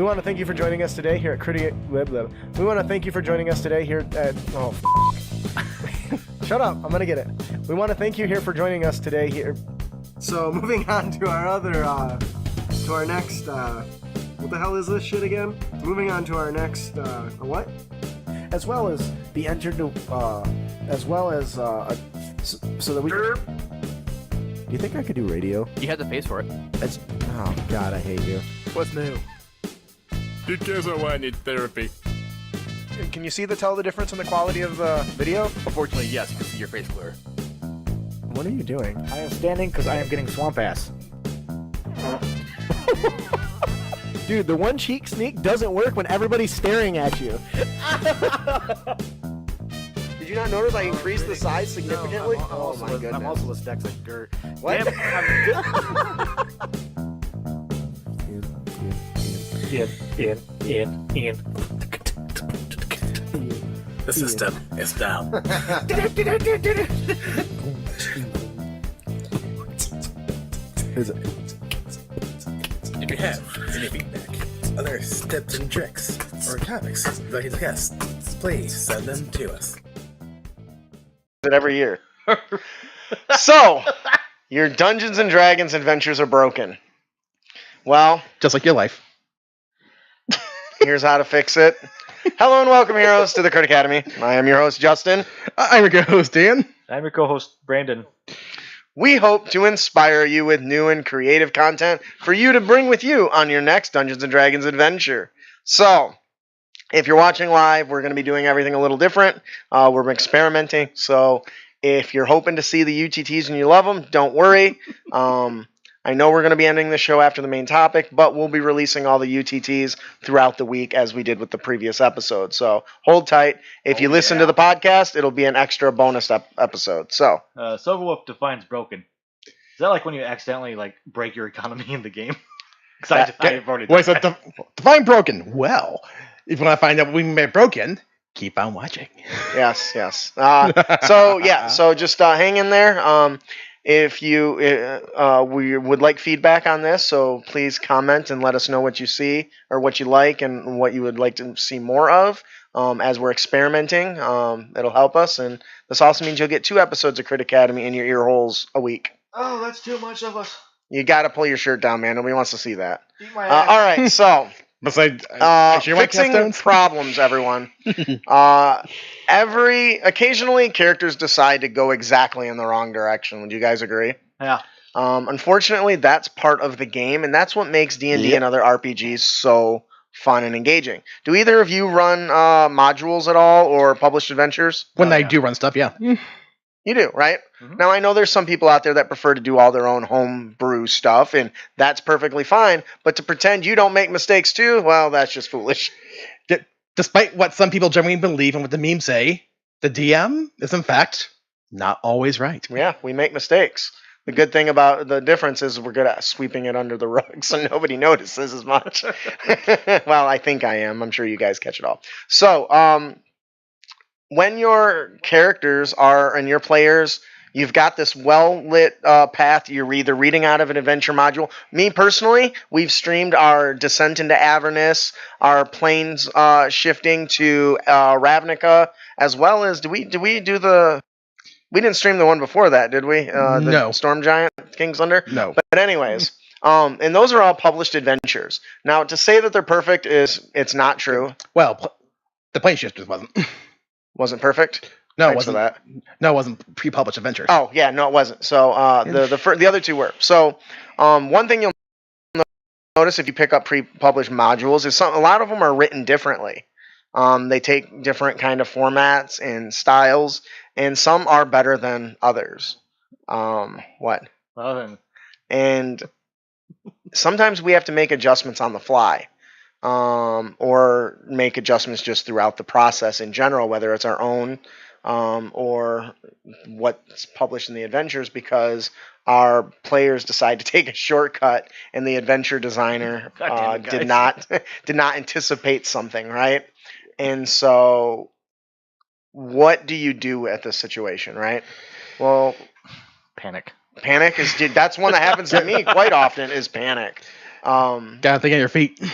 want to thank you for joining us today here at We want to thank you for joining us today here at... Oh, shut up. I'm going to get it. We want to thank you here for joining us today here. So, moving on to our other... to our next... what the hell is this shit again? Moving on to our next... what? As well as the entered... as well as... so that we... Do you think I could do radio? You had the face for it. It's... Oh, God, I hate you. What's new? Because I wanted therapy. Can you tell the difference in the quality of the video? Unfortunately, yes, you can see your face clear. What are you doing? I am standing because I am getting swamp ass. Dude, the one cheek sneak doesn't work when everybody's staring at you. Did you not notice I increased the size significantly? No, oh my goodness. I'm also dyslexic, Gert. What? In. The system is down. If you have any feedback, other tips and tricks, or topics you'd like to discuss, please send them to us. Every year. So, your Dungeons and Dragons adventures are broken. Well, just like your life. Here's how to fix it. Hello and welcome, heroes, to the Crit Academy. I am your host, Justin. I'm your co-host, Dan. I'm your co-host, Brandon. We hope to inspire you with new and creative content for you to bring with you on your next Dungeons and Dragons adventure. So, if you're watching live, we're going to be doing everything a little different. We're experimenting, so if you're hoping to see the UTTs and you love them, don't worry. I know we're going to be ending the show after the main topic, but we'll be releasing all the UTTs throughout the week as we did with the previous episode. So hold tight. If you listen to the podcast, it'll be an extra bonus episode. So Sogolwolf defines broken. Is that like when you accidentally break your economy in the game? Because I've already done Wait, so that. define broken. Well, if you want to find out what we mean broken, keep on watching. Yes. So just hang in there. If you we would like feedback on this, so please comment and let us know what you see or what you like and what you would like to see more of as we're experimenting. It'll help us, and this also means you'll get 2 episodes of Crit Academy in your ear holes a week. Oh, that's too much of us. You got to pull your shirt down, man. Nobody wants to see that. Eat my ass. All right, so Besides, fixing problems, everyone. Occasionally, characters decide to go exactly in the wrong direction. Would you guys agree? Yeah. Unfortunately, that's part of the game, and that's what makes D&D and other RPGs so fun and engaging. Do either of you run modules at all or published adventures? When I do run stuff, yeah. You do, right? Mm-hmm. Now, I know there's some people out there that prefer to do all their own homebrew stuff, and that's perfectly fine. But to pretend you don't make mistakes too, well, that's just foolish. Despite what some people generally believe and what the memes say, the DM is, in fact, not always right. Yeah, we make mistakes. The good thing about the difference is we're good at sweeping it under the rug so nobody notices as much. Well, I think I am. I'm sure you guys catch it all. So, when your characters are and your players, you've got this well-lit path. You're either reading out of an adventure module. Me personally, we've streamed our Descent into Avernus, our planes shifting to Ravnica, as well as we didn't stream the one before that, did we? No. Storm Giant, King's Thunder? No. But anyways, and those are all published adventures. Now, to say that they're perfect it's not true. Well, the plane shifters wasn't. Wasn't perfect? No, Thanks it wasn't. for that. No, it wasn't pre-published adventures. Oh, yeah, no, it wasn't. So the other 2 were. So one thing you'll notice if you pick up pre-published modules is a lot of them are written differently. They take different kind of formats and styles, and some are better than others. What? And sometimes we have to make adjustments on the fly. Or make adjustments just throughout the process in general, whether it's our own or what's published in the adventures, because our players decide to take a shortcut and the adventure designer did not anticipate something, right? And so what do you do at this situation, right? Well, Panic. Panic is that's one that happens to me quite often is panic. Gotta think on your feet. Go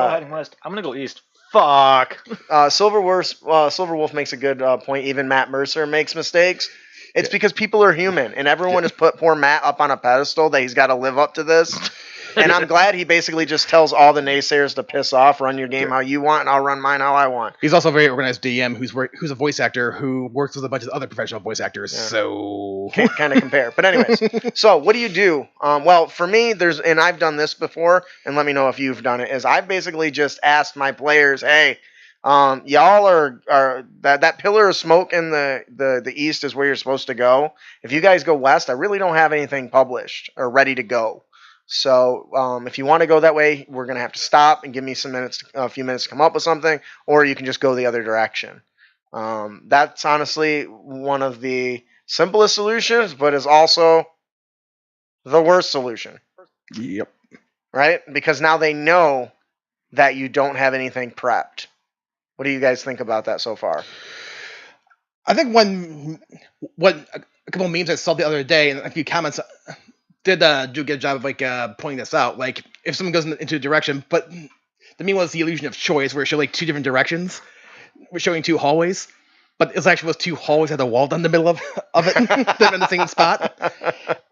heading west. I'm gonna go east. Fuck. Silver Wolf makes a good point. Even Matt Mercer makes mistakes. It's because people are human, and everyone has put poor Matt up on a pedestal that he's got to live up to this. And I'm glad he basically just tells all the naysayers to piss off, run your game how you want, and I'll run mine how I want. He's also a very organized DM who's a voice actor who works with a bunch of other professional voice actors. Yeah. So can't kind of compare. But anyways, so what do you do? Well, for me, and I've done this before, and let me know if you've done it. Is I've basically just asked my players, hey. Y'all are that pillar of smoke in the east is where you're supposed to go. If you guys go west, I really don't have anything published or ready to go. So if you want to go that way, we're gonna have to stop and give me a few minutes to come up with something, or you can just go the other direction. That's honestly one of the simplest solutions, but is also the worst solution. Yep. Right? Because now they know that you don't have anything prepped. What do you guys think about that so far? I think what a couple of memes I saw the other day and a few comments did do a good job of pointing this out. Like if someone goes into a direction, but the meme was the illusion of choice, where it showed like two different directions. We're showing two hallways, but it actually was two hallways had a wall down the middle of it. They're in the same spot.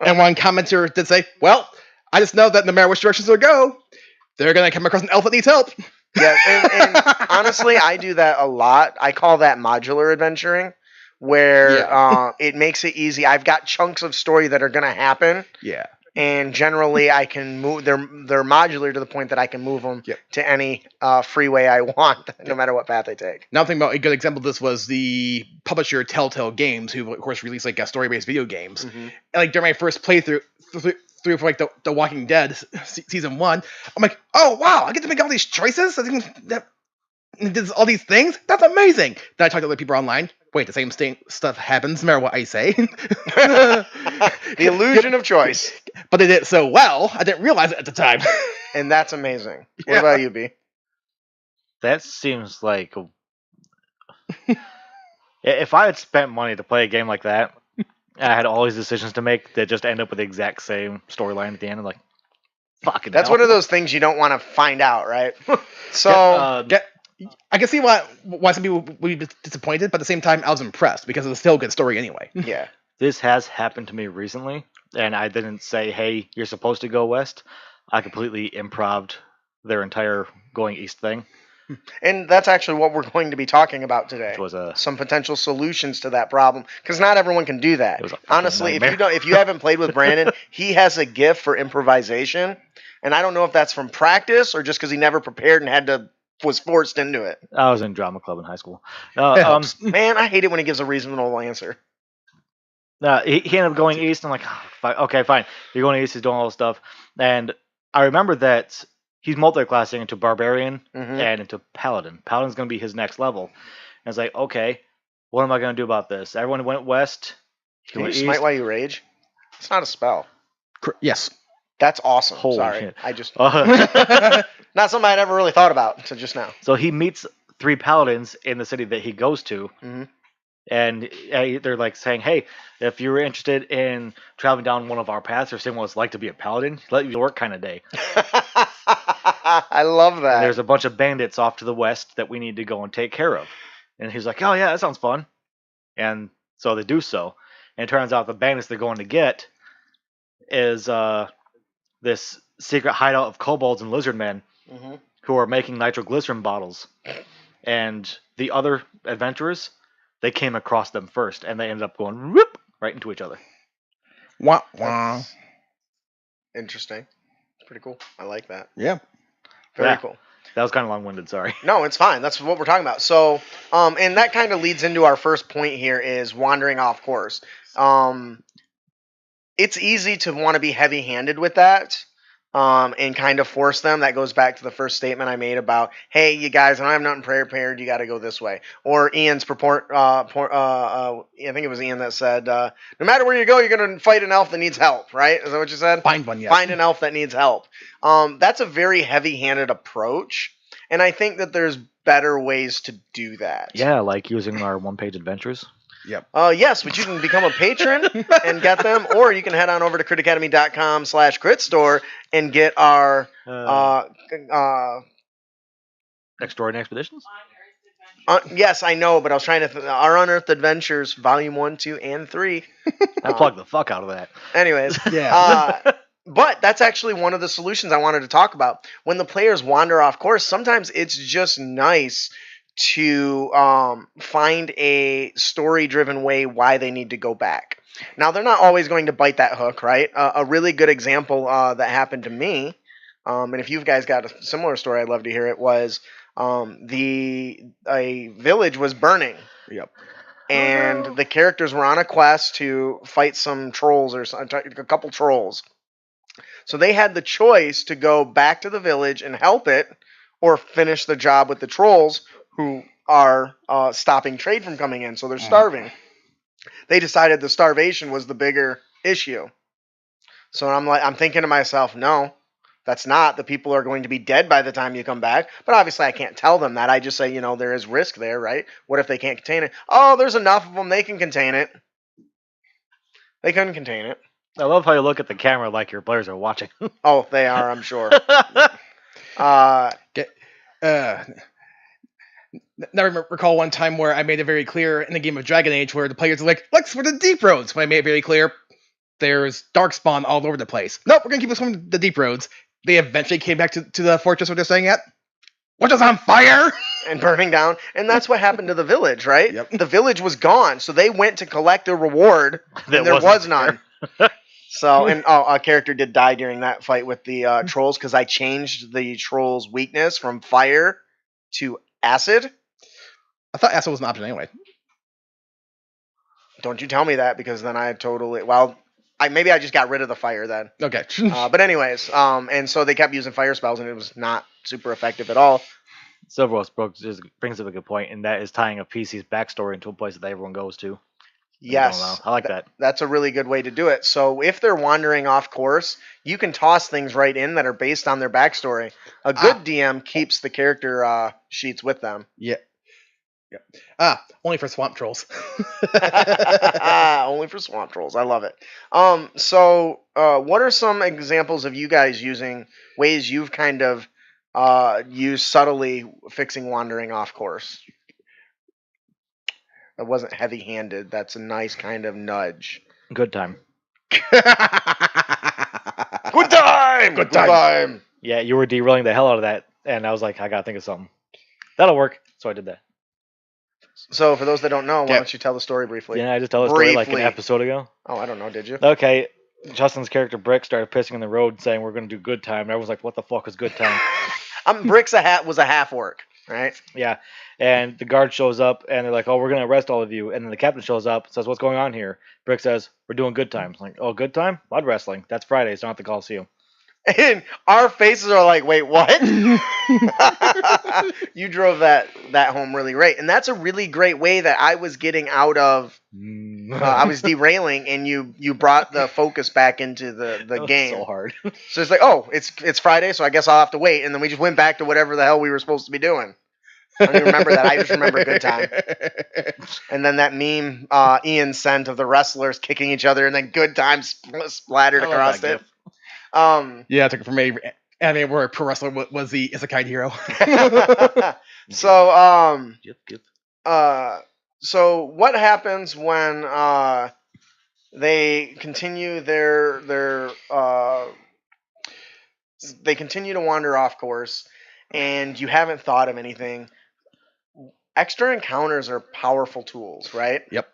And one commenter did say, "Well, I just know that no matter which directions they go, they're gonna come across an elf that needs help." Yeah, and honestly, I do that a lot. I call that modular adventuring, where it makes it easy. I've got chunks of story that are going to happen. Yeah. And generally, I can move. They're modular to the point that I can move them to any freeway I want, no matter what path they take. Now, thinking about a good example of this was the publisher Telltale Games, who of course released story-based video games. Mm-hmm. And like during my first playthrough for like the Walking Dead season 1, I'm like, oh wow, I get to make all these choices. That does all these things. That's amazing. Then I talk to other people online. Wait, the same stuff happens no matter what I say. The illusion of choice. But they did it so well, I didn't realize it at the time. And that's amazing. What about you, B? That seems like if I had spent money to play a game like that, I had all these decisions to make that just end up with the exact same storyline at the end. I'm like, fucking that's hell. One of those things you don't want to find out, right? So I can see why some people would be disappointed, but at the same time, I was impressed because it was still a good story anyway. Yeah. This has happened to me recently, and I didn't say, hey, you're supposed to go west. I completely improv'd their entire going east thing. And that's actually what we're going to be talking about today. Some potential solutions to that problem, because not everyone can do that. Honestly, if you haven't played with Brandon, he has a gift for improvisation, and I don't know if that's from practice or just because he never prepared and was forced into it. I was in drama club in high school. Man, I hate it when he gives a reasonable answer. He ended up going east. I'm like, okay, fine. You're going east. He's doing all this stuff, and I remember that he's multi-classing into Barbarian and into Paladin. Paladin's going to be his next level. And it's like, okay, what am I going to do about this? Everyone went west. Can you smite while you rage? It's not a spell. Yes. That's awesome. Holy Sorry. shit. I just... not something I'd ever really thought about until just now. So he meets 3 Paladins in the city that he goes to. Mm-hmm. And they're like saying, hey, if you're interested in traveling down one of our paths or seeing what it's like to be a paladin, let you work kind of day. I love that. And there's a bunch of bandits off to the west that we need to go and take care of. And he's like, oh, yeah, that sounds fun. And so they do so. And it turns out the bandits they're going to get is this secret hideout of kobolds and lizard men who are making nitroglycerin bottles. And the other adventurers... they came across them first, and they ended up going whoop right into each other. Wah, wah. Interesting. It's pretty cool. I like that. Yeah. Very cool. That was kind of long-winded, sorry. No, it's fine. That's what we're talking about. So, and that kind of leads into our first point here is wandering off course. It's easy to want to be heavy-handed with that. And kind of force them. That goes back to the first statement I made about, hey, you guys, I don't have nothing prepared. You got to go this way. Or Ian's purport. I think it was Ian that said, no matter where you go, you're going to fight an elf that needs help. Right? Is that what you said? Find one. Yes. Find an elf that needs help. That's a very heavy-handed approach, and I think that there's better ways to do that. Yeah, like using our one-page adventures. Yep. Yes, but you can become a patron and get them, or you can head on over to critacademy.com/critstore and get our Extraordinary Expeditions? yes, I know, but I was trying to our Unearthed Adventures Volume 1, 2, and 3. I plugged the fuck out of that. Anyways, Yeah. but that's actually one of the solutions I wanted to talk about. When the players wander off course, sometimes it's just nice to find a story-driven way why they need to go back. Now, they're not always going to bite that hook, right? A really good example that happened to me, and if you guys got a similar story, I'd love to hear it, was a village was burning. Yep. And the characters were on a quest to fight some trolls or a couple trolls. So they had the choice to go back to the village and help it, or finish the job with the trolls who are stopping trade from coming in. So they're starving. They decided the starvation was the bigger issue. So I'm thinking to myself, no, that's not. The people are going to be dead by the time you come back. But obviously I can't tell them that. I just say, there is risk there, right? What if they can't contain it? Oh, there's enough of them. They can contain it. They couldn't contain it. I love how you look at the camera like your players are watching. Oh, they are, I'm sure. Now recall one time where I made it very clear in the game of Dragon Age where the players are like, let's for the deep roads. When I made it very clear, there's darkspawn all over the place. Nope, we're going to keep us from the deep roads. They eventually came back to the fortress where they're staying at. Which is on fire! And burning down. And that's what happened to the village, right? Yep. The village was gone. So they went to collect a reward, and there was none. So, and a character did die during that fight with the trolls because I changed the trolls' weakness from fire to acid. I thought acid was an option anyway. Don't you tell me that, because then I totally... maybe I just got rid of the fire then. Okay. But anyways, and so they kept using fire spells, and it was not super effective at all. Silverwolf brings up a good point, and that is tying a PC's backstory into a place that everyone goes to. Yes. I like that. That's a really good way to do it. So if they're wandering off course, you can toss things right in that are based on their backstory. A good DM keeps the character sheets with them. Yeah. Only for swamp trolls. Only for swamp trolls. I love it. So what are some examples of you guys using ways you've kind of used subtly fixing wandering off course? That wasn't heavy-handed. That's a nice kind of nudge. Good time. Good time! Good time! Yeah, you were derailing the hell out of that, and I was like, I gotta think of something. That'll work. So I did that. So for those that don't know, why don't you tell the story briefly? Yeah, I just tell the story like an episode ago. Oh, I don't know. Did you? Okay. Justin's character Brick started pissing in the road saying we're going to do good time. And everyone's like, what the fuck is good time? Brick's was a half orc, right? Yeah. And the guard shows up and they're like, oh, we're going to arrest all of you. And then the captain shows up and says, what's going on here? Brick says, we're doing good time. I'm like, oh, good time? Mud wrestling. That's Friday. So not the Coliseum. And our faces are like, wait, what? You drove that home really great. And that's a really great way that I was getting out of... I was derailing, and you brought the focus back into the game. So hard. So it's like, oh, it's Friday, so I guess I'll have to wait. And then we just went back to whatever the hell we were supposed to be doing. I don't even remember that. I just remember good time. And then that meme Ian sent of the wrestlers kicking each other, and then good time splattered across it. Yeah, I took it from anime where a pro wrestler was the isekai hero. So, Yep. so what happens when they continue they continue to wander off course, and you haven't thought of anything? Extra encounters are powerful tools, right? Yep.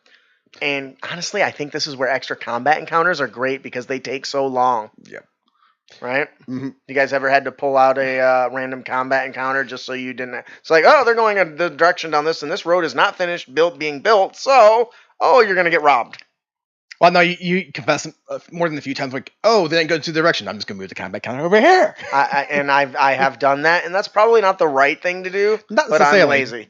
And honestly, I think this is where extra combat encounters are great because they take so long. Yep. Right? Mm-hmm. You guys ever had to pull out a random combat encounter just so you didn't... It's like, oh, they're going in the direction down this, and this road is not finished being built, so, you're going to get robbed. Well, no, you confess more than a few times, like, oh, they didn't go to the direction. I'm just going to move the combat counter over here. I have done that, and that's probably not the right thing to do, but I'm lazy.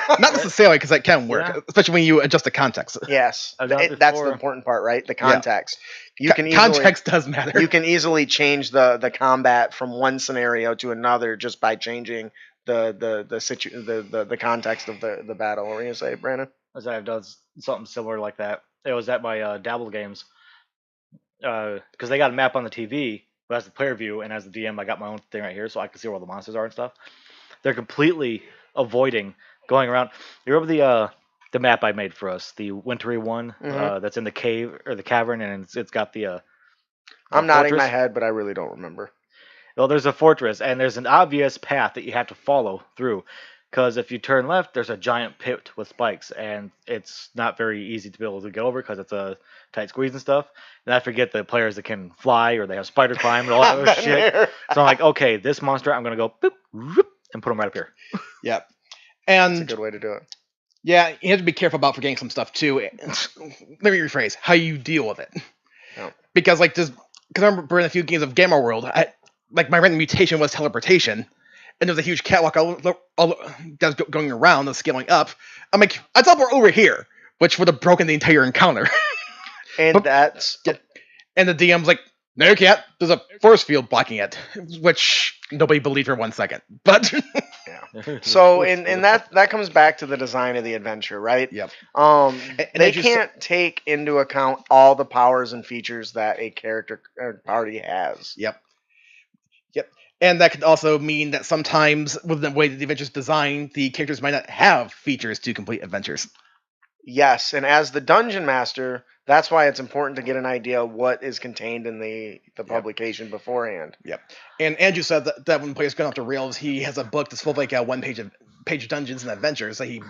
Not necessarily, because that can work, especially when you adjust the context. Yes, that's the important part, right? The context. Yeah. Context does matter. You can easily change the combat from one scenario to another just by changing the context of the battle. What were you gonna say, Brandon? As I've done something similar like that. It was at my Dabble games because they got a map on the TV, but as the player view and as the DM, I got my own thing right here, so I can see where all the monsters are and stuff. They're completely avoiding going around. You remember the map I made for us, the wintry one that's in the cave or the cavern, and it's got the I'm nodding my fortress? head, but I really don't remember. Well, there's a fortress, and there's an obvious path that you have to follow through. Because if you turn left, there's a giant pit with spikes, and it's not very easy to be able to get over because it's a tight squeeze and stuff. And I forget the players that can fly or they have spider climb and all that other shit. So I'm like, okay, this monster, I'm gonna go boop, whoop, and put him right up here. Yep. That's a And good way to do it. yeah, you have to be careful about forgetting some stuff too. Let me rephrase how you deal with it. Yeah. Because I remember in a few games of Gamma World, my random mutation was teleportation, and there was a huge catwalk that was going around and scaling up. I'm like, I teleport over here, which would have broken the entire encounter. And that's And the DM's like, no, you can't. There's a force field blocking it, which nobody believed for 1 second. But so, and that comes back to the design of the adventure, right? Yep. They can't take into account all the powers and features that a character already has. Yep. And that could also mean that sometimes, with the way that the adventure's designed, the characters might not have features to complete adventures. Yes, and as the dungeon master, that's why it's important to get an idea of what is contained in the publication beforehand. Yep. And Andrew said that when players go off the rails, he has a book that's full of page dungeons and adventures that he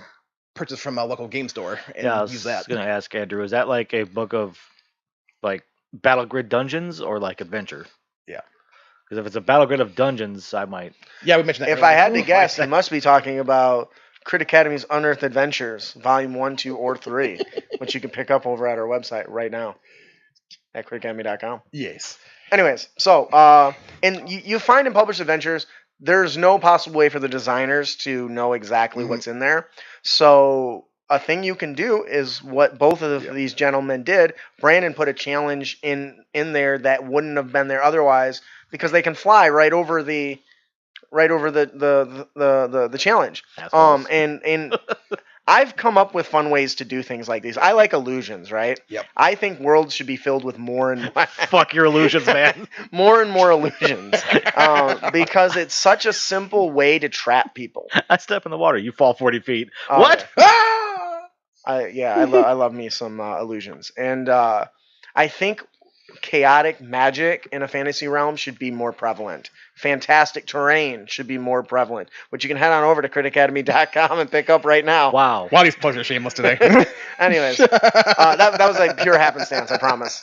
purchased from a local game store and use that. I was gonna ask Andrew, is that like a book of like battle grid dungeons or like adventure? Yeah. Because if it's a battle grid of dungeons, I might. Yeah, we mentioned that. If I had to guess, he must be talking about Crit Academy's Unearthed Adventures, Volume 1, 2, or 3, which you can pick up over at our website right now at critacademy.com. Yes. Anyways, so, and you find in published adventures, there's no possible way for the designers to know exactly what's in there. So a thing you can do is what both of these gentlemen did. Brandon put a challenge in there that wouldn't have been there otherwise, because they can fly right over the challenge. And I've come up with fun ways to do things like these. I like illusions, right? Yep. I think worlds should be filled with more and Fuck your illusions, man. more and more illusions, because it's such a simple way to trap people. I step in the water, you fall 40 feet. Oh, What? I love me some illusions, and I think chaotic magic in a fantasy realm should be more prevalent. Fantastic terrain should be more prevalent, which you can head on over to critacademy.com and pick up right now. Wow. Wow, these plugs are shameless today. Anyways, that was like pure happenstance, I promise.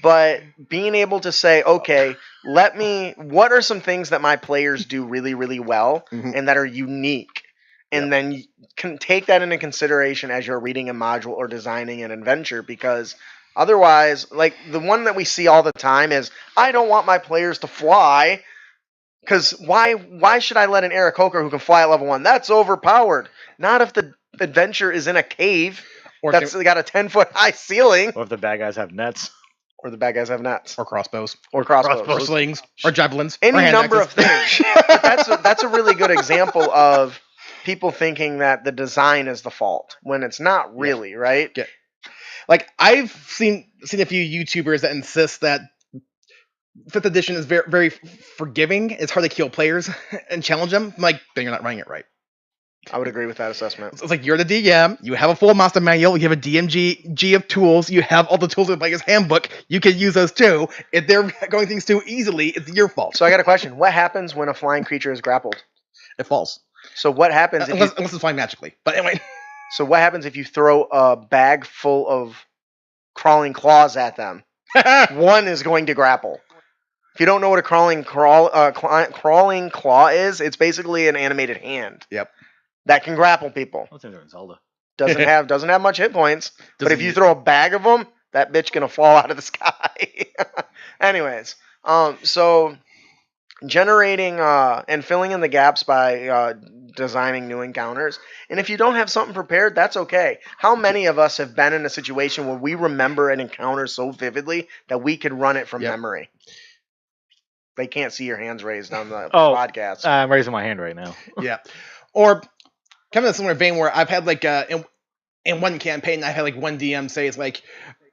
But being able to say, okay, what are some things that my players do really, really well and that are unique? And then you can take that into consideration as you're reading a module or designing an adventure, because otherwise, like the one that we see all the time is, I don't want my players to fly, because why should I let an Aarakocra who can fly at level 1? That's overpowered. Not if the adventure is in a cave that's got a 10-foot high ceiling. Or if the bad guys have nets. Or the bad guys have nets. Or crossbows. Or crossbows. Or slings. Or javelins. Any or hand number axes. of things. That's a really good example of people thinking that the design is the fault, when it's not really, right? Yeah. Like, I've seen a few YouTubers that insist that 5th edition is very, very forgiving. It's hard to kill players and challenge them. I'm like, then you're not running it right. I would agree with that assessment. It's like, you're the DM, you have a full master manual, you have a DMG of tools, you have all the tools in the player's handbook, you can use those too. If they're going things too easily, it's your fault. So I got a question. What happens when a flying creature is grappled? It falls. So what happens unless it's flying magically. But anyway. So what happens if you throw a bag full of crawling claws at them? One is going to grapple. If you don't know what a crawling claw is, it's basically an animated hand. Yep. That can grapple people. What's in there in Zelda? Doesn't have much hit points. But if you throw a bag of them, that bitch gonna fall out of the sky. Anyways, so generating and filling in the gaps by designing new encounters. And if you don't have something prepared, that's okay. How many of us have been in a situation where we remember an encounter so vividly that we could run it from memory? They can't see your hands raised on the Oh, podcast. I'm raising my hand right now. Yeah. Or kind of in a similar vein where I've had like in one campaign I had like one DM say it's like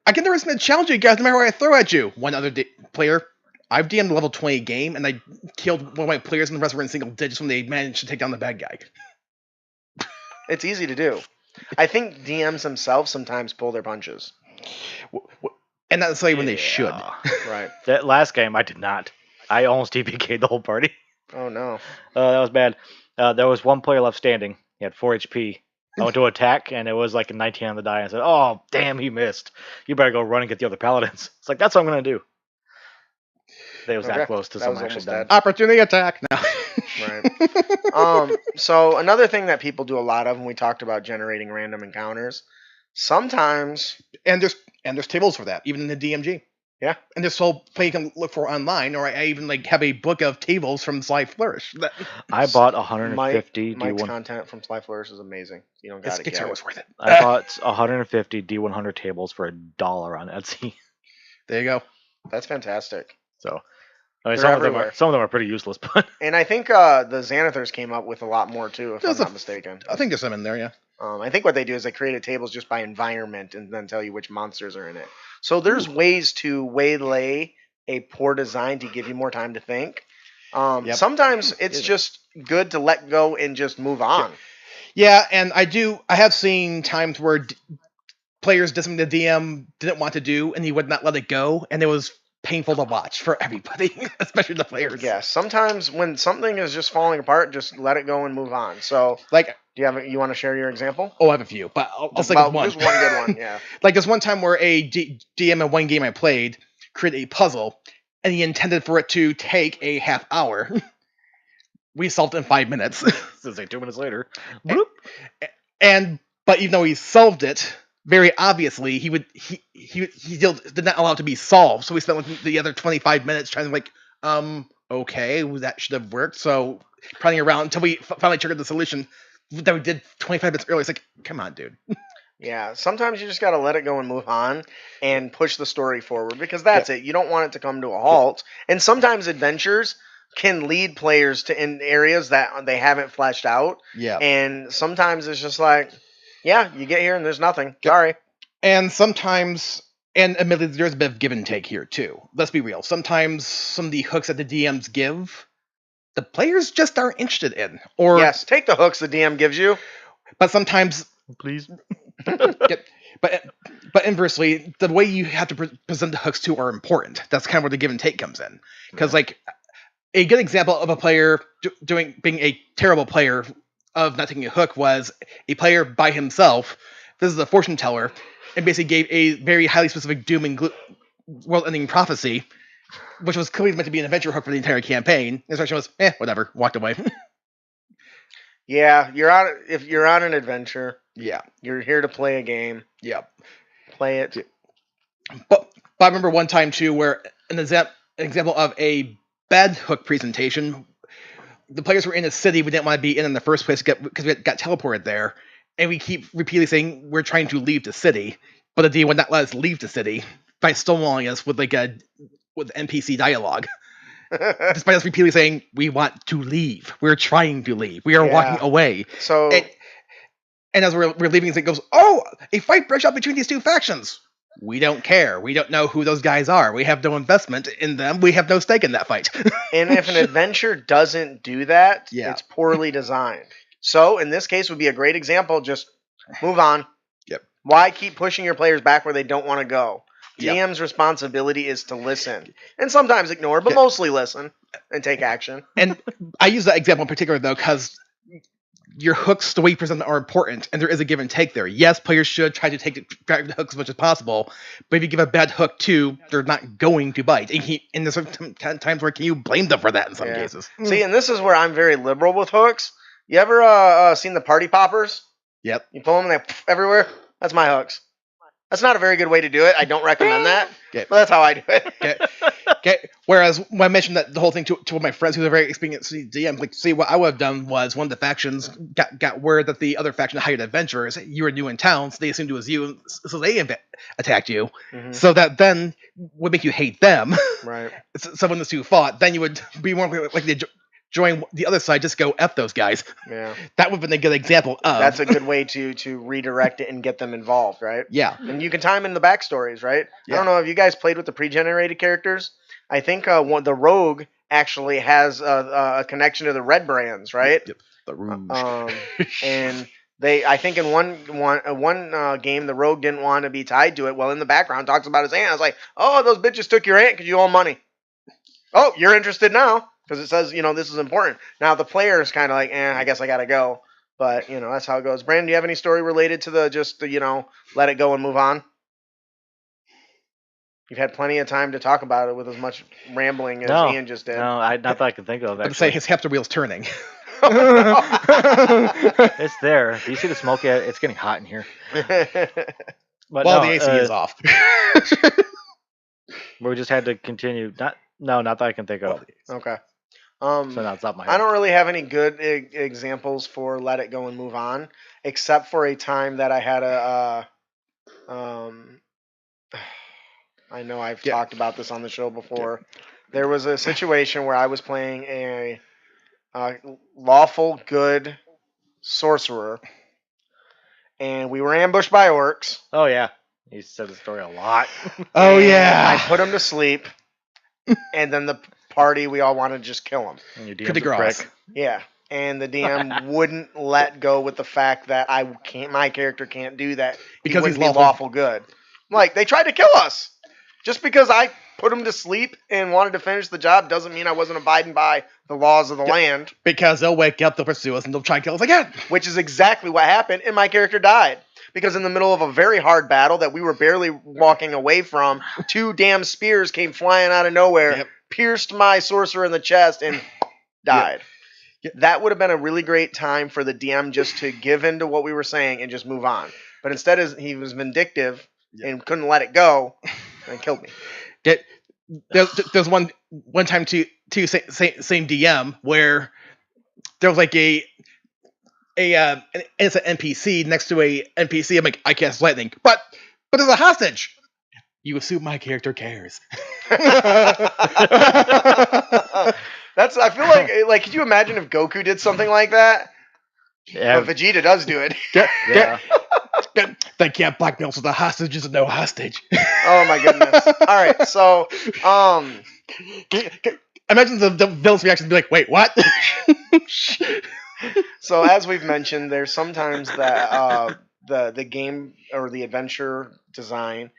I can never submit a challenge you guys no matter what I throw at you. One other player, I've DM'd a level 20 game and I killed one of my players and the rest were in single digits when they managed to take down the bad guy. It's easy to do. I think DMs themselves sometimes pull their punches. And not necessarily when they should. Right. That last game, I did not. I almost TPK'd the whole party. Oh no. That was bad. There was one player left standing. He had 4 HP. I went to attack, and it was like a 19 on the die. I said, "Oh, damn, he missed. You better go run and get the other paladins." It's like, that's what I'm going to do. They was Okay. that close to That someone was actually almost dying. Opportunity attack. No. Right. So another thing that people do a lot of when we talked about generating random encounters, sometimes and there's tables for that, even in the DMG. Yeah. And there's whole play you can look for online, or I even like have a book of tables from Sly Flourish. I bought 150 Mike's D1. content from Sly Flourish is amazing. You don't This got to get Kickstarter it. was worth it. I bought 150 D100 tables for $1 on Etsy. There you go. That's fantastic. So, I mean, They're everywhere. some of them are pretty useless, but And I think the Xanathars came up with a lot more too, if There's I'm a not mistaken. I think there's some in there, yeah. I think what they do is they create tables just by environment and then tell you which monsters are in it. So there's ways to waylay a poor design to give you more time to think. Yep. Sometimes it's just good to let go and just move on. Yeah, and I have seen times where players did something the DM didn't want to do, and he would not let it go, and it was painful to watch for everybody, especially the players. Yeah, sometimes when something is just falling apart, just let it go and move on. So, Like, do you want to share your example? I have a few, but I'll stick with one. Just one good one, yeah. Like, there's one time where a DM in one game I played created a puzzle, and he intended for it to take a half hour. We solved it in 5 minutes. it's like 2 minutes later. But even though he solved it, very obviously he still did not allow it to be solved. So we spent like the other 25 minutes trying to like, okay, well, that should have worked. So running around until we finally triggered the solution that we did 25 minutes earlier. It's like, come on, dude. Yeah, sometimes you just got to let it go and move on and push the story forward because that's it. You don't want it to come to a halt. And sometimes adventures can lead players to in areas that they haven't fleshed out. Yeah. And sometimes it's just like, yeah, you get here and there's nothing. Sorry. And sometimes, and admittedly, there's a bit of give and take here too. Let's be real. Sometimes some of the hooks that the DMs give, the players just aren't interested in. Or yes, take the hooks the DM gives you. But sometimes, Please. but inversely, the way you have to present the hooks too are important. That's kind of where the give and take comes in. Because like a good example of a player being a terrible player of not taking a hook was a player by himself. This is a fortune teller, and basically gave a very highly specific doom and world-ending prophecy, which was clearly meant to be an adventure hook for the entire campaign. His reaction was, whatever, walked away. Yeah, if you're on an adventure, Yeah. you're here to play a game. Yeah. Play it. But I remember one time too where an example of a bad hook presentation, the players were in a city we didn't want to be in the first place because we got teleported there, and we keep repeatedly saying we're trying to leave the city, but the DM would not let us leave the city by stonewalling us with with NPC dialogue. Despite us repeatedly saying we want to leave, we're trying to leave, we are walking away. So and as we're leaving, it goes, oh, a fight breaks out between these two factions. We don't care. We don't know who those guys are. We have no investment in them. We have no stake in that fight. and if an adventure doesn't do that, Yeah. it's poorly designed. So in this case would be a great example. Just move on. Yep. Why keep pushing your players back where they don't want to go? Yep. DM's responsibility is to listen and sometimes ignore, but mostly listen and take action. And I use that example in particular, though, because your hooks, the way you present them, are important, and there is a give and take there. Yes, players should try to drive the hooks as much as possible, but if you give a bad hook too, they're not going to bite. And there's times where can you blame them for that in some cases? See, and this is where I'm very liberal with hooks. You ever seen the party poppers? Yep. You pull them and they everywhere? That's my hooks. That's not a very good way to do it. I don't recommend that, Okay. but that's how I do it. Okay. Okay. Whereas when I mentioned that the whole thing to one of my friends who's a very experienced DM, like, see, what I would have done was one of the factions got word that the other faction hired adventurers. You were new in town, so they assumed it was you, so they attacked you. Mhm. So that then would make you hate them. Right. So when the two fought, then you would be more likely to join the other side. Just go F those guys. Yeah. That would have been a good example of. That's a good way to redirect it and get them involved, right? Yeah. And you can tie them in the backstories, right? Yeah. I don't know if you guys played with the pre-generated characters. I think the rogue actually has a connection to the red brands, right? Yep. The Rouge. And I think in one game, the rogue didn't want to be tied to it. Well, in the background, talks about his aunt. I was like, oh, those bitches took your aunt because you owe money. Oh, you're interested now because it says, this is important. Now the player is kind of like, I guess I gotta go. But that's how it goes. Brandon, do you have any story related to the let it go and move on? You've had plenty of time to talk about it with as much rambling as Ian just did. No, not that I can think of. I'd say his hamster wheel's turning. It's there. Do you see the smoke yet? It's getting hot in here. But well, the AC is off. We just had to continue. Not that I can think of. Okay. So now it's not my head. I don't really have any good examples for let it go and move on, except for a time that I had I know I've talked about this on the show before. There was a situation where I was playing a lawful good sorcerer, and we were ambushed by orcs. Oh yeah, you said the story a lot. Oh yeah. I put him to sleep, and then the party we all wanted to just kill him. And your DM's a prick. Yeah, and the DM wouldn't let go with the fact that my character can't do that because he's lawful good. Like, they tried to kill us. Just because I put him to sleep and wanted to finish the job doesn't mean I wasn't abiding by the laws of the land. Because they'll wake up, they'll pursue us, and they'll try and kill us again. Which is exactly what happened, and my character died. Because in the middle of a very hard battle that we were barely walking away from, 2 damn spears came flying out of nowhere, pierced my sorcerer in the chest, and died. Yep. That would have been a really great time for the DM just to give in to what we were saying and just move on. But instead, he was vindictive and couldn't let it go and killed me. There's one time same DM where there was like an innocent NPC next to a NPC. I'm like, I cast lightning, but there's a hostage. You assume my character cares. I feel like could you imagine if Goku did something like that? Yeah. But Vegeta does do it. Yeah. They can't blackmail, so the hostage is no hostage. Oh my goodness. All right, so imagine the villain's reaction to be like, wait, what? So as we've mentioned, there's sometimes that the game or the adventure design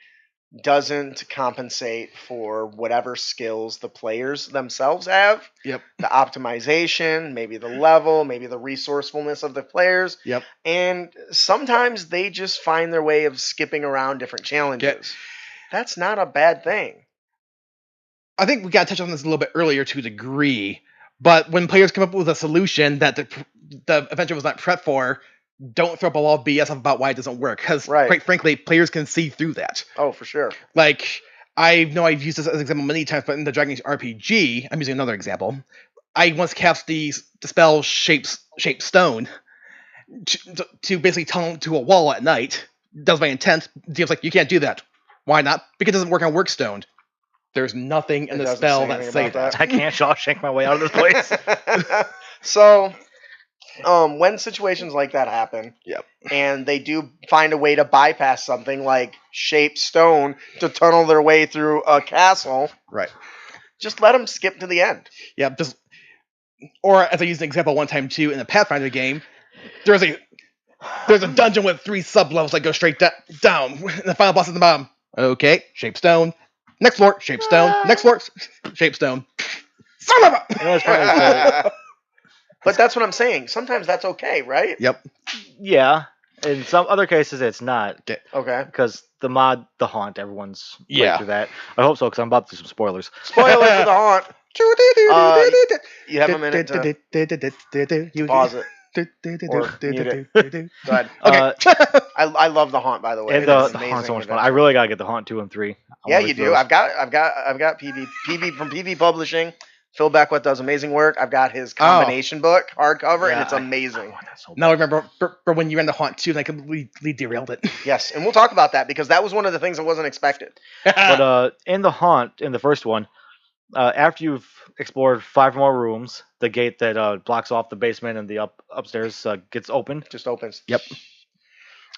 doesn't compensate for whatever skills the players themselves have. Yep. The optimization, maybe the level, maybe the resourcefulness of the players. Yep. And sometimes they just find their way of skipping around different challenges. That's not a bad thing. I think we got to touch on this a little bit earlier to a degree, but when players come up with a solution that the adventure was not prepped for, don't throw up a lot of BS about why it doesn't work, because quite frankly, players can see through that. Oh, for sure. Like, I know I've used this as an example many times, but in the Dragon Age RPG, I'm using another example. I once cast the spell Shape Stone to basically tunnel to a wall at night. That was my intent. DM's like, you can't do that. Why not? Because it doesn't work on Workstone. There's nothing in the spell that says that. I can't Shawshank my way out of this place. So, when situations like that happen, and they do find a way to bypass something like Shape Stone to tunnel their way through a castle, right? Just let them skip to the end. Yeah, or as I used an example one time too in the Pathfinder game, there's a dungeon with 3 sub-levels that go straight down. And the final boss is the bottom. Okay, Shape Stone. Next floor, Shape Stone. Next floor, Shape Stone. Son of a... But that's what I'm saying. Sometimes that's okay, right? Yep. Yeah. In some other cases, it's not. Okay. Because the mod, The Haunt, everyone's played through that. I hope so, because I'm about to do some spoilers. Spoilers for The Haunt. You have a minute to pause it. mute it. Go ahead. Okay. I love the haunt, by the way. And It is the an Haunt's so much amazing fun. I adventure. really gotta get the Haunt 2 and 3. Yeah, you do. I've got PV from PV Publishing. Phil Beckwith does amazing work. I've got his combination book hardcover, and Yeah, it's amazing. Now I remember for when you ran the Haunt 2 and I completely derailed it. Yes, and we'll talk about that because that was one of the things that wasn't expected. But in the Haunt, in the first one, after you've explored 5 more rooms, the gate that blocks off the basement and the upstairs gets open. Just opens. Yep.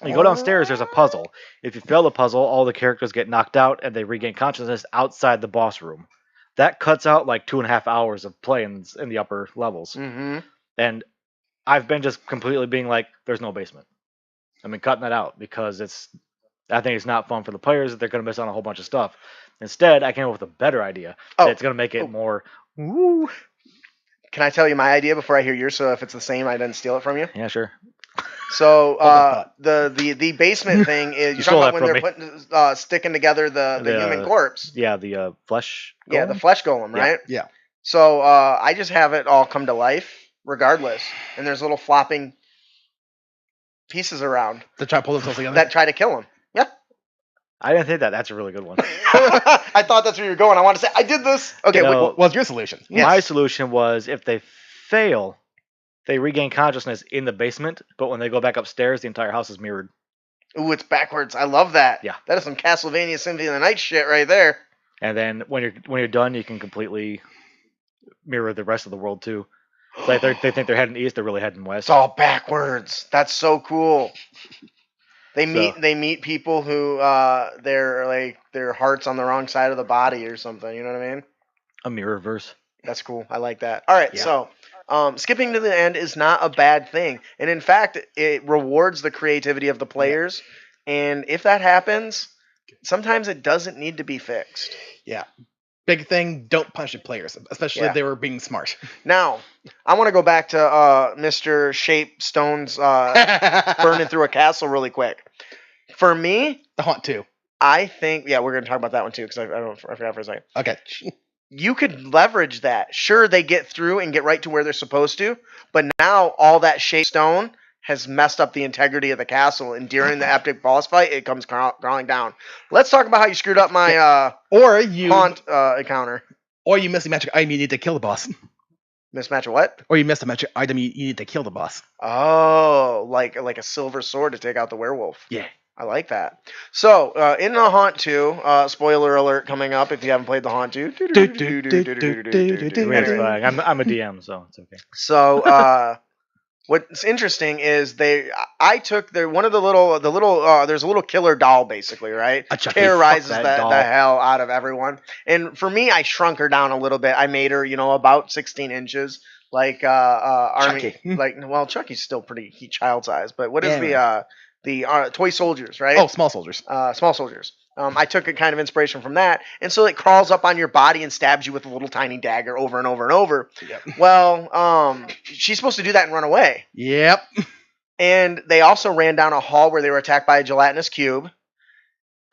You go downstairs, there's a puzzle. If you fail the puzzle, all the characters get knocked out and they regain consciousness outside the boss room. That cuts out like 2.5 hours of play in the upper levels. Mm-hmm. And I've been just completely being like, there's no basement. I mean, cutting that out because I think it's not fun for the players. They're going to miss on a whole bunch of stuff. Instead, I came up with a better idea. It's going to make it more. Woo. Can I tell you my idea before I hear yours? So if it's the same, I didn't steal it from you. Yeah, sure. So the basement thing is you're talking about when they're putting sticking together the human corpse. Yeah, the flesh. Golem? Yeah, the flesh golem, right? Yeah. So I just have it all come to life, regardless, and there's little flopping pieces around To try to pull themselves together. that try to kill him. Yeah. I didn't think that. That's a really good one. I thought that's where you were going. I want to say I did this. Okay, What's your solution? Yes. My solution was if they fail, they regain consciousness in the basement, but when they go back upstairs, the entire house is mirrored. Ooh, it's backwards. I love that. Yeah. That is some Castlevania Symphony of the Night shit right there. And then when you're done, you can completely mirror the rest of the world too. It's like they think they're heading east, they're really heading west. It's all backwards. That's so cool. They meet people who they're like their heart's on the wrong side of the body or something. You know what I mean? A mirror verse. That's cool. I like that. All right, Yeah. so skipping to the end is not a bad thing, and in fact, it rewards the creativity of the players. And if that happens, sometimes it doesn't need to be fixed. Yeah. Big thing, don't punish the players, especially if they were being smart. Now, I want to go back to Mr. Shape Stone's burning through a castle really quick. For me, The Haunt 2. I think, we're going to talk about that one too, because I forgot for a second. Okay. You could leverage that. Sure, they get through and get right to where they're supposed to, but now all that Shape Stone has messed up the integrity of the castle, and during the epic boss fight, it comes crawling down. Let's talk about how you screwed up my haunt encounter. Or you missed a magic item you need to kill the boss. Mismatch of what? Or you missed a magic item you need to kill the boss. Oh, like a silver sword to take out the werewolf. Yeah. I like that. So, in the Haunt 2, spoiler alert coming up if you haven't played the Haunt 2. It's fine. I'm a DM, so it's okay. So, what's interesting is I took one of the little there's a little killer doll basically, right? A Chucky. Terrorizes Fuck the that doll. hell out of everyone. And for me, I shrunk her down a little bit. I made her, about 16 inches, like Army. Chucky. Well, Chucky's still pretty child size, but what is the toy soldiers, right? Oh, small soldiers. Small soldiers. I took a kind of inspiration from that, and so it crawls up on your body and stabs you with a little tiny dagger over and over and over. Yep. Well, she's supposed to do that and run away. Yep. And they also ran down a hall where they were attacked by a gelatinous cube,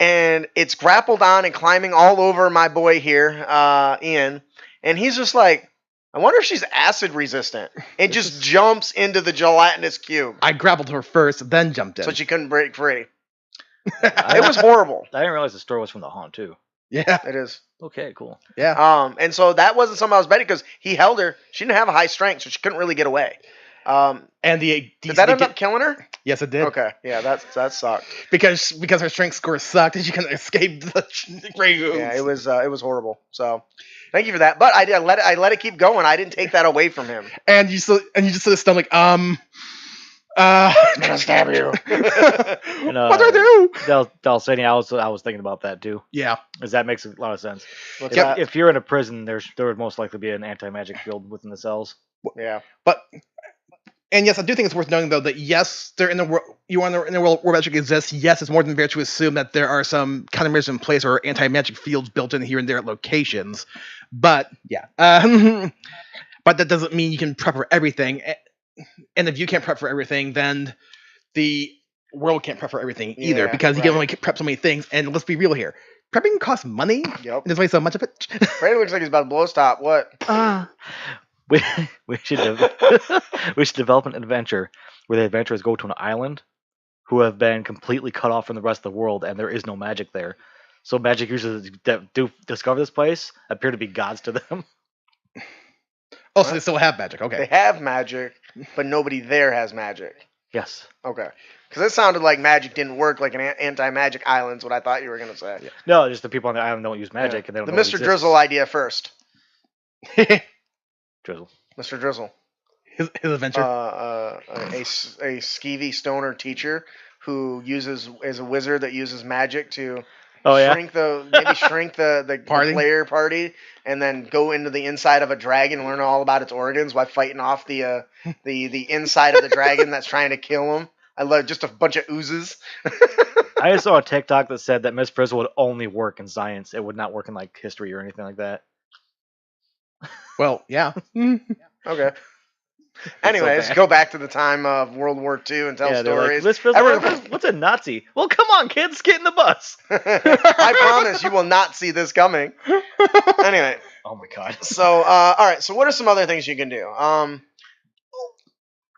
and it's grappled on and climbing all over my boy here, Ian, and he's just like, I wonder if she's acid resistant. It just jumps into the gelatinous cube. I grappled her first, then jumped in. So she couldn't break free. It was horrible. I didn't realize the story was from the Haunt too. Yeah. It is. Okay, cool. Yeah. And so that wasn't something I was betting because he held her. She didn't have a high strength, so she couldn't really get away. And did that end up killing her? Yes, it did. Okay, yeah, that sucked. Because her strength score sucked, and she couldn't escape the Grey Ooze. Yeah, it was horrible. So, thank you for that. But I let it keep going. I didn't take that away from him. And you just sort of stomach, I'm gonna stab you. And, what do I do? Dalsani, I was thinking about that too. Yeah. Because that makes a lot of sense. What's that? If you're in a prison, there would most likely be an anti-magic field within the cells. Yeah. And yes, I do think it's worth noting though that yes, they're in the world. You are in the world where magic exists. Yes, it's more than fair to assume that there are some countermeasures in place or anti-magic fields built in here and there at locations. But yeah, but that doesn't mean you can prep for everything. And if you can't prep for everything, then the world can't prep for everything either, because you can only prep so many things. And let's be real here, prepping costs money. Yep. And there's only so much of it. Brady looks like he's about to blow his top. What? We we should we should develop an adventure where the adventurers go to an island who have been completely cut off from the rest of the world, and there is no magic there. So magic users that do discover this place appear to be gods to them. Oh, so they still have magic. They Okay. have magic, but nobody there has magic. Yes. Okay. Because it sounded like magic didn't work like an anti-magic island's what I thought you were going to say. Yeah. No, just the people on the island don't use magic, Yeah. and they don't The know it Mr. exists. Drizzle idea first. Drizzle. Mr. Drizzle. His adventure. A skeevy stoner teacher who is a wizard that uses magic to shrink the Party? player party and then go into the inside of a dragon and learn all about its organs while fighting off the inside of the dragon that's trying to kill him. I love just a bunch of oozes. I just saw a TikTok that said that Miss Frizzle would only work in science. It would not work in like history or anything like that. Well, yeah. Okay. Anyways, bad. go back to the time of World War II and tell Yeah, they're like, stories. Miss Frizzle, Everyone- what's a Nazi? Well, come on, kids, get in the bus. I promise you will not see this coming. Anyway, Oh my god. so all right. So what are some other things you can do?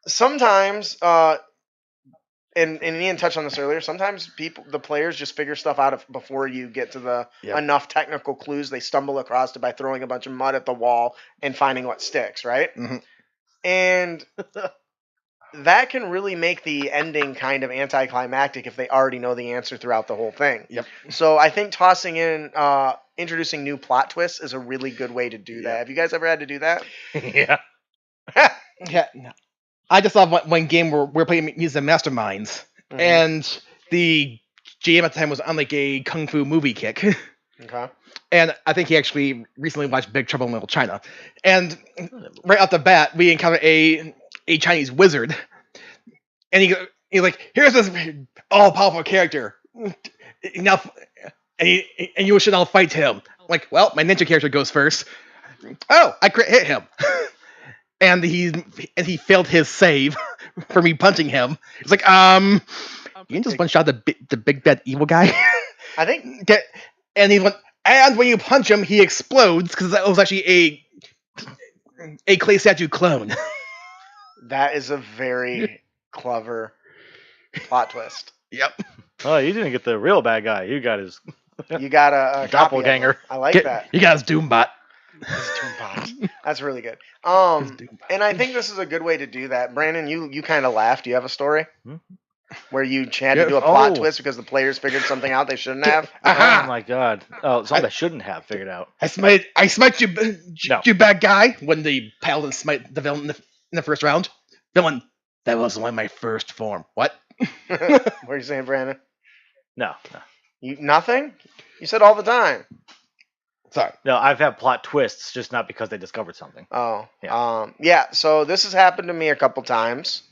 Sometimes, and Ian touched on this earlier. Sometimes the players just figure stuff out before you get to the enough technical clues. They stumble across it by throwing a bunch of mud at the wall and finding what sticks, right? Mhm. And that can really make the ending kind of anticlimactic if they already know the answer throughout the whole thing. Yep. So I think tossing in, introducing new plot twists is a really good way to do that. Have you guys ever had to do that? Yeah. Yeah. no. I just saw one game where we're playing using masterminds, Mhm. and the GM at the time was on like a kung fu movie kick. Okay. And I think he actually recently watched Big Trouble in Little China. And right off the bat, we encounter a Chinese wizard. And he's like, here's this all-powerful character. Now, and you should all fight him. I'm like, well, my ninja character goes first. Oh, I crit hit him. and he failed his save for me punching him. It's like, you can just one-shot the big bad evil guy. I think And he went, and when you punch him, he explodes because that was actually a clay statue clone. that is a very clever plot twist. Yep. Oh, you didn't get the real bad guy. You got his. You got a Doppelganger. copy of it. I like that. You got his Doombot. His Doombot. That's really good. His Doombot. And I think this is a good way to do that. Brandon, you kind of laughed. Do you have a story where you had to do a plot twist because the players figured something out they shouldn't have? Aha! Oh my god. Oh, something I shouldn't have figured out. I smite you, No. you bad guy. When the paladin smite the villain in the first round. Villain, that was only my first form. What? What are you saying, Brandon? No. Nothing? You said all the time. Sorry. No, I've had plot twists, just not because they discovered something. Oh. Yeah. Yeah, so this has happened to me a couple times.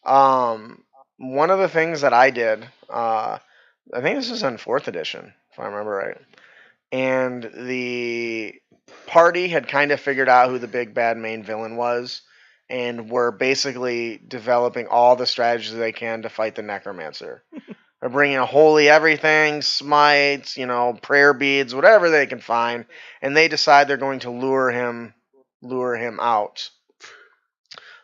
One of the things that I did, I think this is in 4th edition, if I remember right. And the party had kind of figured out who the big bad main villain was, and were basically developing all the strategies they can to fight the necromancer. They're bringing a holy everything, smites, prayer beads, whatever they can find, and they decide they're going to lure him out.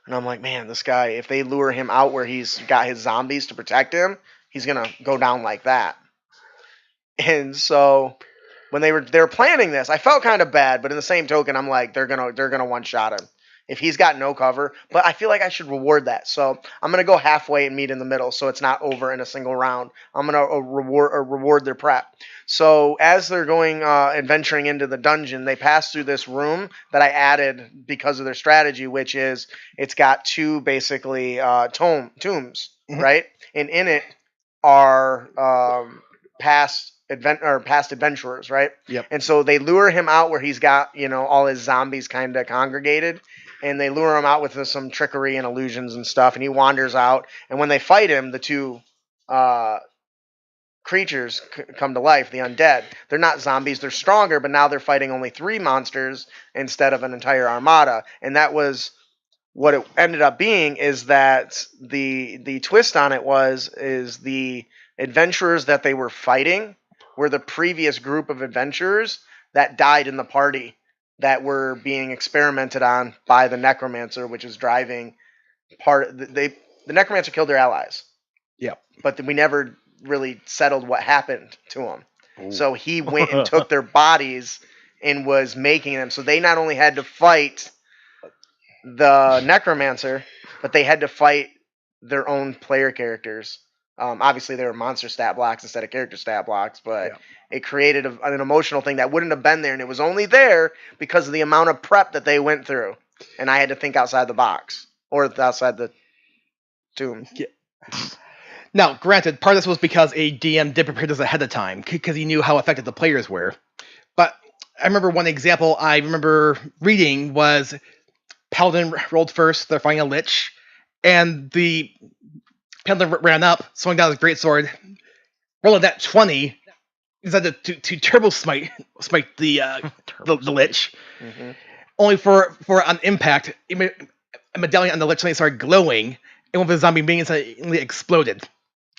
And I'm like, man, this guy, if they lure him out where he's got his zombies to protect him, he's gonna go down like that. And so when they were planning this, I felt kind of bad, but in the same token, I'm like, they're gonna one shot him if he's got no cover. But I feel like I should reward that, so I'm gonna go halfway and meet in the middle, so it's not over in a single round. I'm gonna reward their prep. So as they're going adventuring into the dungeon, they pass through this room that I added because of their strategy, which is it's got 2 basically tombs, Mhm. right? And in it are past adventurers, right? Yep. And so they lure him out where he's got all his zombies kind of congregated, and they lure him out with some trickery and illusions and stuff, and he wanders out. And when they fight him, the 2 creatures come to life, the undead. They're not zombies, they're stronger, but now they're fighting only 3 monsters instead of an entire armada. And that was what it ended up being, is that the twist on it is the adventurers that they were fighting were the previous group of adventurers that died in the party that were being experimented on by the necromancer, which is driving the necromancer killed their allies. Yep. But we never really settled what happened to them. So he went and took their bodies and was making them. So they not only had to fight the necromancer, but they had to fight their own player characters. Obviously, they were monster stat blocks instead of character stat blocks, but it created an emotional thing that wouldn't have been there, and it was only there because of the amount of prep that they went through. And I had to think outside the box or outside the tomb. Yeah. Now, granted, part of this was because a DM did prepare this ahead of time because he knew how effective the players were. But I remember one example I remember reading was Paladin rolled first, they're fighting a Lich, and the Paladin ran up, swung down his greatsword, rolled that 20, decided to turbo smite the Lich, only for an impact, a medallion on the Lich suddenly started glowing, and one of the zombie minions suddenly exploded.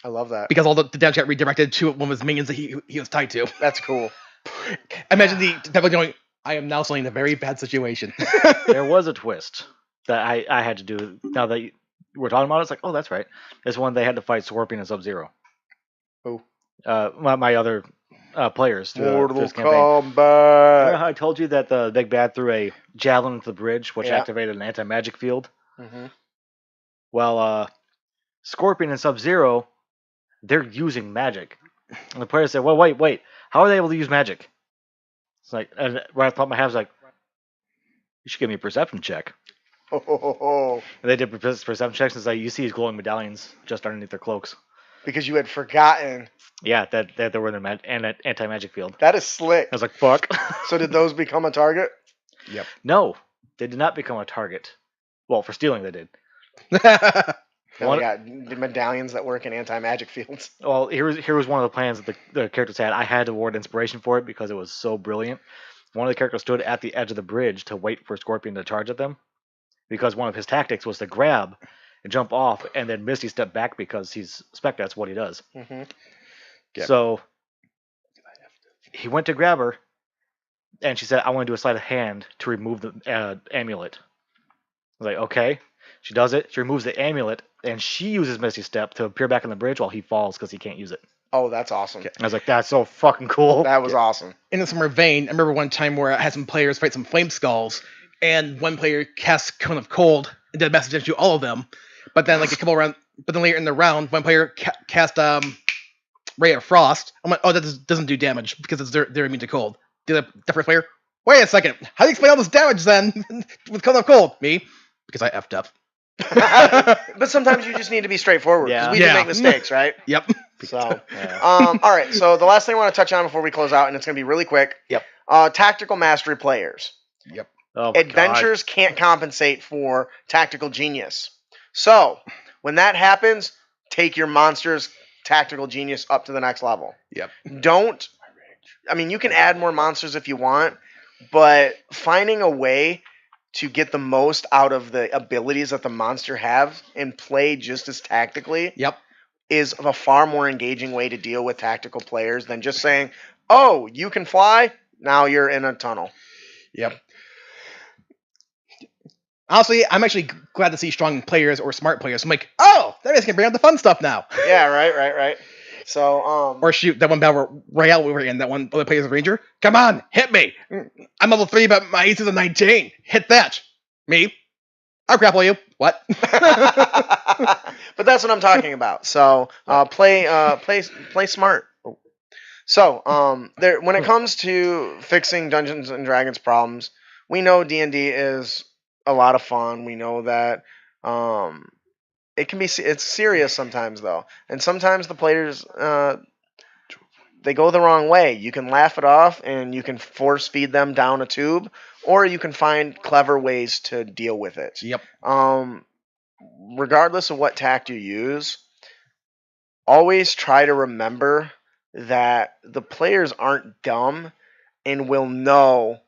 I love that. Because all the damage got redirected to one of his minions that he was tied to. That's cool. Imagine the devil going, I am now suddenly in a very bad situation. There was a twist that I had to do. Now that we're talking about it, it's like, oh, that's right. This one they had to fight Scorpion and Sub-Zero. Who? My other players. Through Mortal this campaign. Kombat. Remember how I told you that the big bad threw a javelin into the bridge, which activated an anti-magic field? Mm-hmm. Well, Scorpion and Sub-Zero, they're using magic. And the players said, well, wait. How are they able to use magic? It's like, and right off the top of my head, I was like, you should give me a perception check. And they did perception checks, and it's like, you see these glowing medallions just underneath their cloaks. Because you had forgotten. Yeah, that they were in an anti-magic field. That is slick. I was like, fuck. So did those become a target? Yep. No, they did not become a target. Well, for stealing, they did. We got medallions that work in anti-magic fields. Well, here was one of the plans that the characters had. I had to award inspiration for it because it was so brilliant. One of the characters stood at the edge of the bridge to wait for Scorpion to charge at them, because one of his tactics was to grab and jump off and then Misty step back because he's Spec. That's what he does. Mm-hmm. Yep. So he went to grab her, and she said, I want to do a sleight of hand to remove the amulet. I was like, okay. She does it. She removes the amulet, and she uses Misty Step to appear back on the bridge while he falls because he can't use it. Oh, that's awesome. I was like, that's so fucking cool. That was awesome. In a similar vein, I remember one time where I had some players fight some flame skulls, and one player cast Cone of Cold and did a message to all of them. But then, later in the round, one player cast Ray of Frost. I'm like, oh, that doesn't do damage because they're immune to cold. The first player, wait a second, how do you explain all this damage then with Cone of Cold? Me, because I effed up. But sometimes you just need to be straightforward. Yeah. We can make mistakes, right? Yep. So, all right. So the last thing I want to touch on before we close out, and it's going to be really quick. Yep. Tactical mastery players. Yep. Oh my Adventures can't compensate for tactical genius. So when that happens, take your monster's tactical genius up to the next level. Yep. You can add more monsters if you want, but finding a way to get the most out of the abilities that the monster have and play just as tactically is a far more engaging way to deal with tactical players than just saying, oh, you can fly, now you're in a tunnel. Yep. Honestly, I'm actually glad to see strong players or smart players. I'm like, oh, that means I can bring out the fun stuff now. Yeah, right. So, or shoot, that one battle royale we were in, that one other player's ranger. Come on, hit me. I'm level 3, but my AC is a 19. Hit that. Me. I'll grapple you. What? But that's what I'm talking about. So, play smart. So, when it comes to fixing Dungeons and Dragons problems, we know D&D is a lot of fun. We know that it's serious sometimes though, and sometimes the players they go the wrong way. You can laugh it off and you can force feed them down a tube, or you can find clever ways to deal with it. Yep. Regardless of what tact you use, always try to remember that the players aren't dumb and will know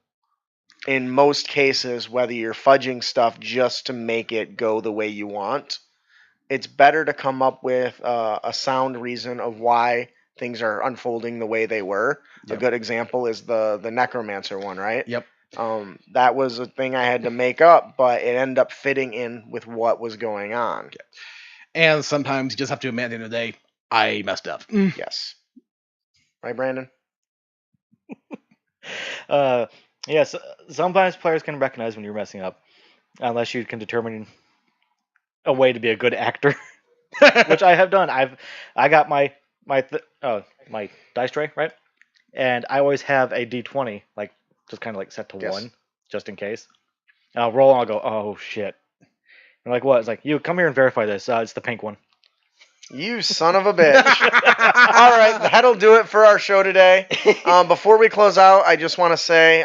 in most cases whether you're fudging stuff just to make it go the way you want. It's better to come up with a sound reason of why things are unfolding the way they were. Yep. A good example is the necromancer one, right? Yep. That was a thing I had to make up, but it ended up fitting in with what was going on. And sometimes you just have to admit at the end of the day, I messed up. Yes. Right, Brandon? Yes, sometimes players can recognize when you're messing up, unless you can determine a way to be a good actor, which I have done. I got my dice tray right, and I always have a d20 like just kind of like set to Yes. 1 just in case. And I'll roll and I'll go, oh shit. I'm like, what? It's like, you come here and verify this. It's the pink one. You son of a bitch. All right, that'll do it for our show today. Before we close out, I just want to say,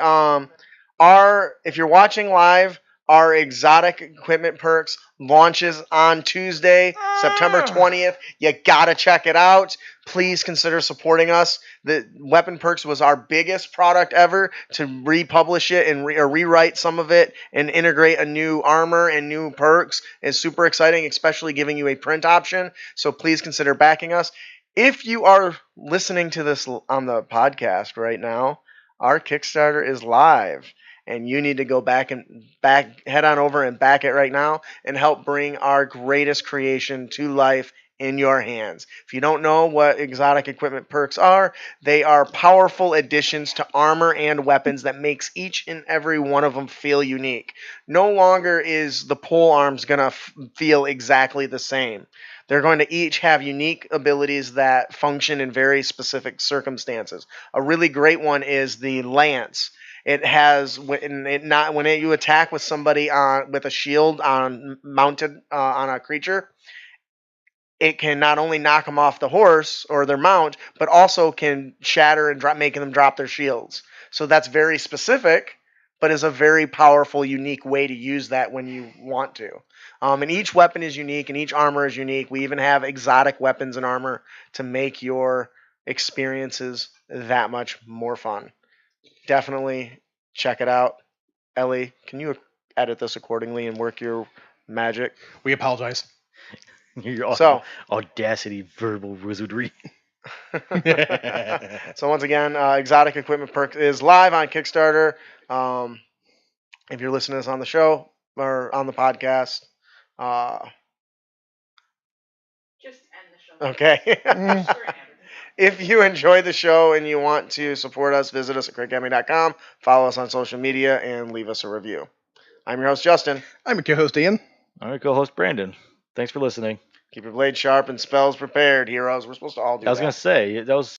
if you're watching live, our exotic equipment perks launches on Tuesday, September 20th. You gotta check it out. Please consider supporting us. The Weapon Perks was our biggest product ever. To republish it and rewrite some of it and integrate a new armor and new perks is super exciting, especially giving you a print option. So please consider backing us. If you are listening to this on the podcast right now, our Kickstarter is live. And you need to go head on over and back it right now and help bring our greatest creation to life in your hands. If you don't know what exotic equipment perks are, they are powerful additions to armor and weapons that makes each and every one of them feel unique. No longer is the pole arms going to feel exactly the same. They're going to each have unique abilities that function in very specific circumstances. A really great one is the lance. It has when you attack with somebody with a shield mounted on a creature, it can not only knock them off the horse or their mount, but also can shatter and making them drop their shields. So that's very specific, but is a very powerful, unique way to use that when you want to. And each weapon is unique, and each armor is unique. We even have exotic weapons and armor to make your experiences that much more fun. Definitely check it out. Ellie, can you edit this accordingly and work your magic? We apologize. Your So- audacity, verbal wizardry. So once again, Exotic Equipment Perk is live on Kickstarter. If you're listening to this on the show or on the podcast, Just end the show. okay. If you enjoy the show and you want to support us, visit us at crickgaming.com, follow us on social media, and leave us a review. I'm your host, Justin. I'm your co-host, Ian. I'm your co-host, Brandon. Thanks for listening. Keep your blade sharp and spells prepared, heroes. We're supposed to all do that. I was going to say, that was